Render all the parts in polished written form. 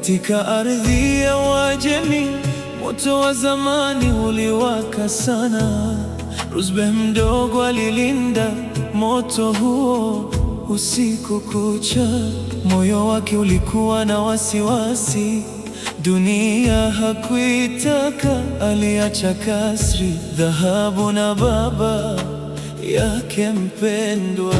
Katika ardhi ya Uajemi, moto wa zamani uliwaka sana. Rusbeh mdogo alilinda moto huo usiku kucha. Moyo wake ulikuwa na wasiwasi, dunia hakuitaka. Aliacha kasri, dhahabu na baba yake mpendwa.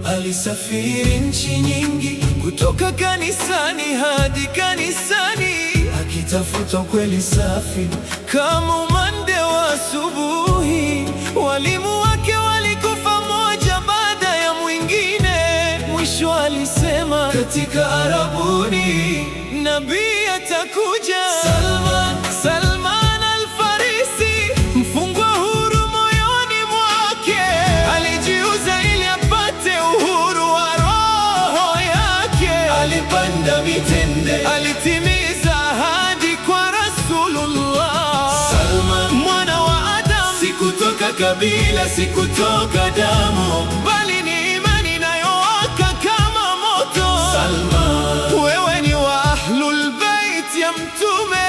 Alisafiri nchi nyingi, kutoka kanisani hadi kanisani, akitafuta ukweli safi kama umande wa asubuhi. Walimu wake walikufa moja baada ya mwingine. Mwisho alisema, katika Arabuni nabii atakuja. Salman al-Farisi, mfungwa huru moyoni mwake, alijiuza ili apate uhuru wa roho yake. Alipanda mitende, alitimiza ahadi kwa Rasulullah. Salman mwana wa Adam, si kutoka kabila, si kutoka damu, bali ni imani inayowaka kama moto. Salman, wewe ni wa Ahlul Bait ya Mtume.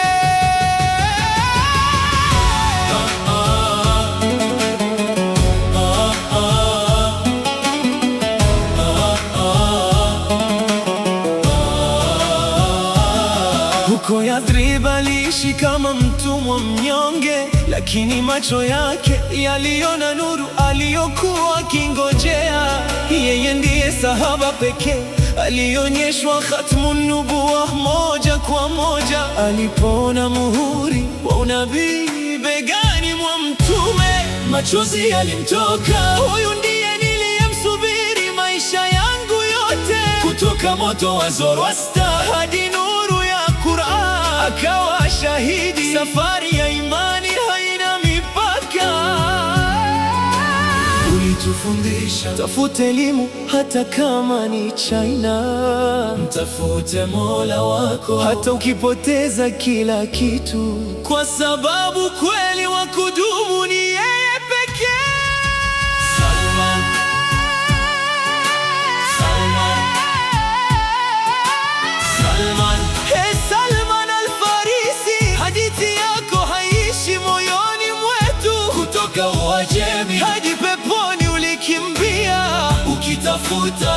Huko Yathrib aliishi kama mtumwa mnyonge, lakini macho yake yaliona nuru aliyokuwa akingojea. Yeye ndiye sahaba pekee alionyeshwa khatmun nubuwa moja kwa moja. Alipoona muhuri wa unabii begani mwa Mtume, machozi yalimtoka. Huyu ndiye niliyemsubiri maisha yangu yote. Kutoka moto wa Zoroaster hadi nuru ya Qur'an, akawa shahidi. Safari ya imani haina mipaka. Ulitufundisha, tafute elimu hata kama ni China. Mtafute Mola wako hata ukipoteza kila kitu, kwa sababu kweli wa kudumu ni yeye pekee. Salman, Salman, Salman. Hey Salman al-Farisi, hadithi yako haishi moyoni mwetu. Kutoka Uajemi hadi peponi ulikimbia, ukitafuta